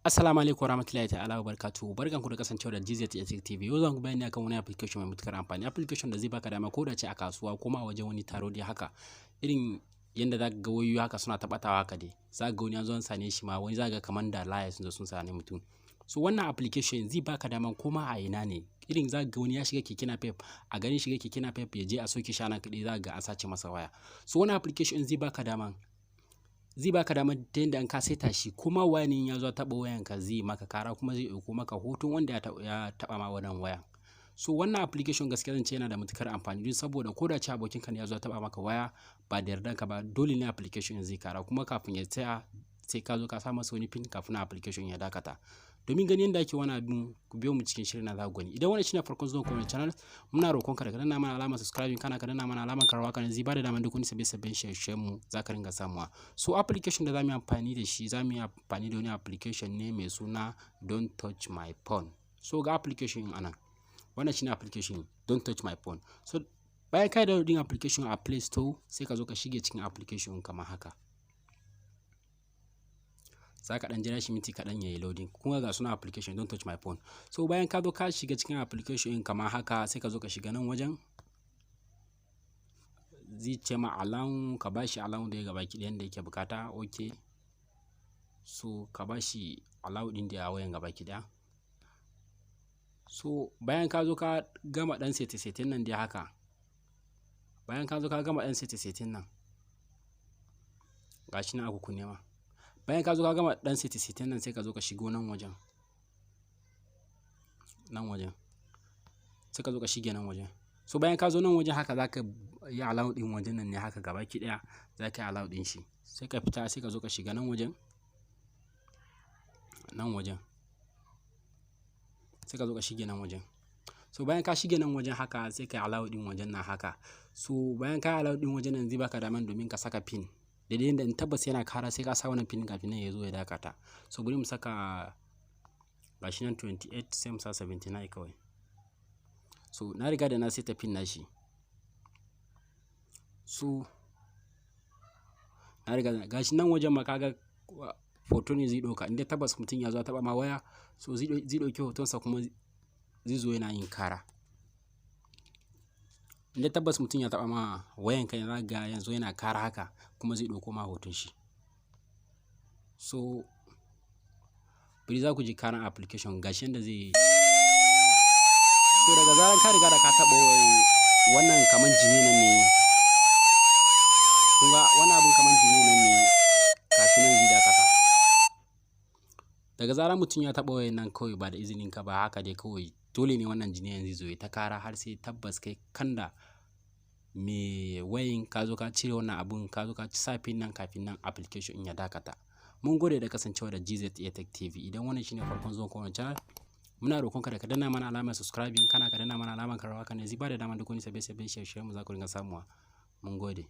Assalamu alaikum warahmatullahi ta'ala wabarakatuh. Barkanku da kasancewa da GZTech TV. Yau zan ku bayani akan wani application mai matukar amfani. Application da zai baka dama ko da ce a kasuwa ko ma a wajen wani taro dai haka. Irin yanda zaka ga wayoyi haka suna taɓatawa haka dai. Zaka ga wani ya zo an sane shi ma wani zaka ga kamar da laya sun zo sun sane mutum. So wannan application zai baka dama ko ma a ina ne. Irin zaka ga wani ya shiga keke napep, a garin shiga keke napep ya je a soke shana kaɗai zaka ga an sace masa waya. So wannan application zai baka dama ta yadda in ka saita shi kuma wani ya zo taɓa wayanka zai maka kara kuma zai ɗauko maka hoton wanda ya taɓa ma wannan wayan. So wannan application gaskiya zan ce yana da matukar amfani don saboda ko da ce abokinka ne ya zo taɓa maka waya ba da yardanka ba dole ne application zai kara kuma kafin ya tsaya sai ka zo ka sa masa wani pin kafin application ya dakata. Domin ganin yadda ake wani abin ku biyo mu cikin shirin na za ku gani. Idan wani shine farkon zuwan comment channel muna roƙonka da ka danna mana alamar subscribing kana ka danna mana alamar karawa kana zai bada daman duk wani sabbin shirye mu za ka ringa samuwa. So application da za mu yi amfani da shi za mu yi amfani da wani application ne mai suna Don't Touch My Phone. So ga application anan. Wannan shine application Don't Touch My Phone. So bayan ka download application a Play Store sai ka zo ka shige cikin application kamar haka. Za ka ɗan jira shi minti kaɗan ya yi loading kuma ga suna application Don't Touch My Phone. So bayan ka zo ka shiga cikin application kamar haka sai ka zo ka shiga nan wajen zai ce ma allow ka bashi allow da ya gaba ki da yake bukata. Okay, so ka bashi allow din da ya wayan gaba ki daya. So bayan ka zo ka gama dan setting nan dai haka, bayan ka zo ka gama dan setting nan gashi na aku kunne ma. Bayan ka zo ka gama dan setting nan sai ka zo ka shigo nan wajen sai ka zo ka shige nan wajen. So bayan ka zo nan wajen haka zaka yi allow din wajen nan ne haka gaba ki daya zaka yi allow din shi sai ka fita sai ka zo ka shiga nan wajen sai ka zo ka shige nan wajen. So bayan ka shige nan wajen haka sai ka yi allow din wajen nan haka. So bayan ka yi allow din wajen nan zai baka daman domin ka saka pin da dai in tabbas yana kara sai ka sa wannan pin kafin nan ya zo ya dakata. So bari mu saka gashi nan 28 sai mu sa 79 kawai. So na riga da na seta pin nashi. So na riga da gashi nan wajen ma kaga photo ne zai ɗauka inda tabbas mutum ya zo taɓa ma waya so zai ɗauki hotonsa kuma zai zo yana yin kara. Inda tabbas mutum ya taɓa ma wayanka ya ga yanzu yana kara haka kuma zai ɗauko ma hoton shi. So bari za ku ji karan application gashi yanda zai yi. So daga zaran ka riga da ka taɓa wannan kaman jini nan ne. Kun ga wannan abun kaman jini nan ne kafin nan zai dakata. Daga zaran mutum ya taɓa wayan nan kawai ba da izinin ka ba haka dai kawai dole ne wannan jini yanzu zo ya ta kara har sai tabbas kai kanda me wayin ka zo ka cire wannan abun ka zo ka ci safin nan kafin nan application ya dakata. Mun gode da kasancewa da GZTech TV. Idan wannan shine farkon zuwan comment channel muna roƙonka da ka danna mana alamar subscribing kana ka danna mana alamar karawa kana zai bada daman duk wani sabbin shirye mu za ku ringa samuwa. Mun gode.